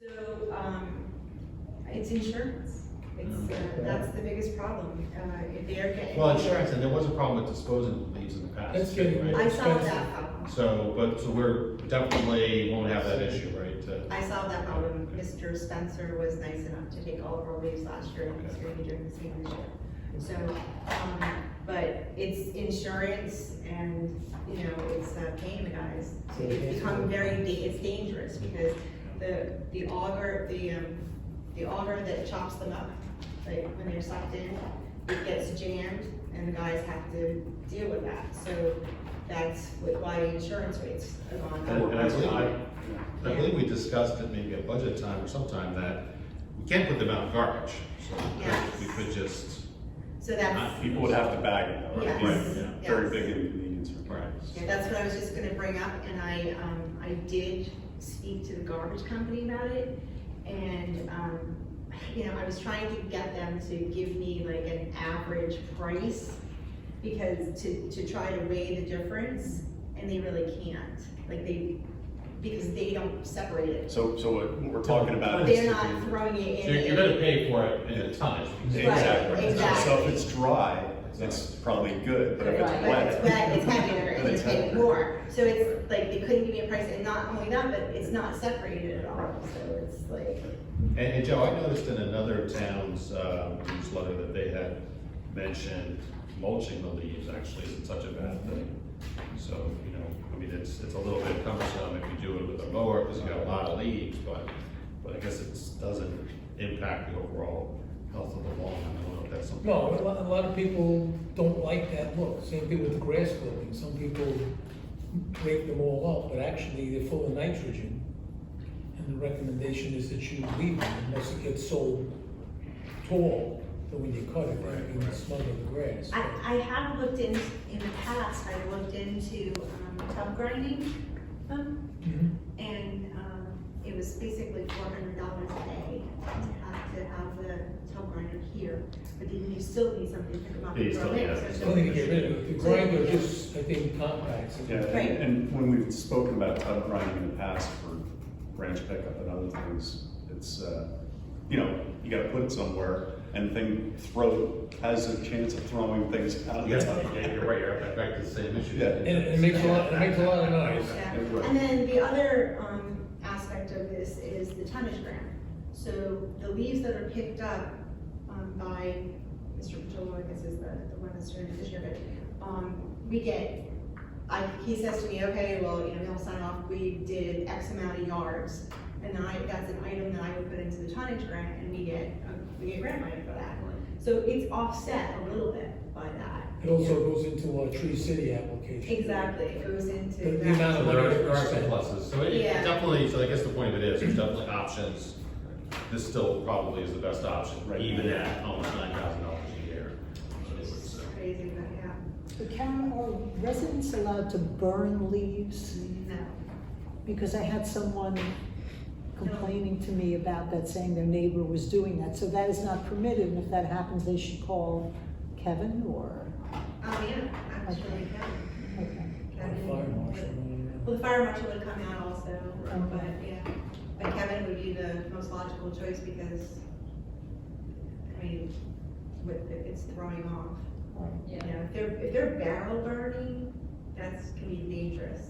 So, it's insurance. It's, that's the biggest problem. If they're getting. Well, insurance, and there was a problem with disposing of leaves in the past. That's too, getting right? I solved expensive. that problem. So we're definitely won't have that issue, right? I solved that problem. Mr. Spencer was nice enough to take all of our leaves last year, and he's going to be doing the same this year. So, but it's insurance, and, you know, it's paying the guys. It's become it's dangerous, because the auger that chops them up, like when they're sucked in, it gets jammed, and the guys have to deal with that. So that's why insurance rates are going up. And I believe we discussed it maybe at budget time or sometime that we can't put them out in garbage. So Yes. we could just, So that's. People would have to bag it though, right? Yes. Yeah. Yes. Very big inconvenience for right. parents. Yeah, that's what I was just gonna bring up, and I did speak to the garbage company about it, and, you know, I was trying to get them to give me like an average price, because to try to weigh the difference, and they really can't, because they don't separate it. So what we're talking about is. They're not throwing it So in. you're gonna pay for it in a tonnage. Exactly. exactly. So if it's dry, it's probably good, but if it's But wet. it's wet, it's heavier, then and it's it's paying heavier. more. So it's like, they couldn't give me a price, and not only that, but it's not separated at all, so it's like. And Joe, I noticed in another town's newsletter that they had mentioned mulching the leaves actually isn't such a bad thing. So, you know, I mean, it's a little bit cumbersome if you do it with a mower, because you got a lot of leaves, but I guess it doesn't impact the overall health of the lawn. I don't know if that's something. No, a lot of people don't like that look. Same thing with the grass clippings. Some people break them all up, but actually they're full of nitrogen. And the recommendation is that you leave them unless it gets so tall that when you cut it, then you can smother the grass. I have looked in the past, I looked into tub grinding them, Mhm. and it was basically $400 a day to have the tub grinder here, but then you still need something to pick them up. Yeah, you and still throw need in, that. so I it's don't think you no- get rid of it. The grinder just, I think, compacts it. Yeah, Right. and when we've spoken about tub grinding in the past for branch pickup and other things, it's, you know, you gotta put it somewhere, and has a chance of throwing things out. Yeah, you're right, you're back to the same issue. Yeah. And it makes a lot of noise. Yeah. Yeah, right. And then the other aspect of this is the tonnage grant. So the leaves that are picked up by Mr. Patillo, I guess is the one that's doing it this year, but we get, he says to me, okay, well, you know, we'll sign off, we did X amount of yards, and then that's an item that I would put into the tonnage grant, and we get grant money for that. So it's offset a little bit by that. It also goes into a Tree City application. Exactly, it goes into The that. amount of So money there are spent. pluses, so it Yeah. definitely, so I guess the point of it is, there's definitely options. This still probably is the best option, Right. even at almost $9,000 a year. So, Crazy, but yeah. But Karen, are residents allowed to burn leaves? No. Because I had someone complaining to me about that, saying their neighbor was doing that. So that is not permitted, and if that happens, they should call Kevin or, Oh, yeah, actually, Kevin. okay. Or the fire marshal. Well, the fire marshal would come out also, but Okay. yeah, but Kevin would be the most logical choice, because, I mean, it's throwing off. You know, if they're barrel burning, can be dangerous.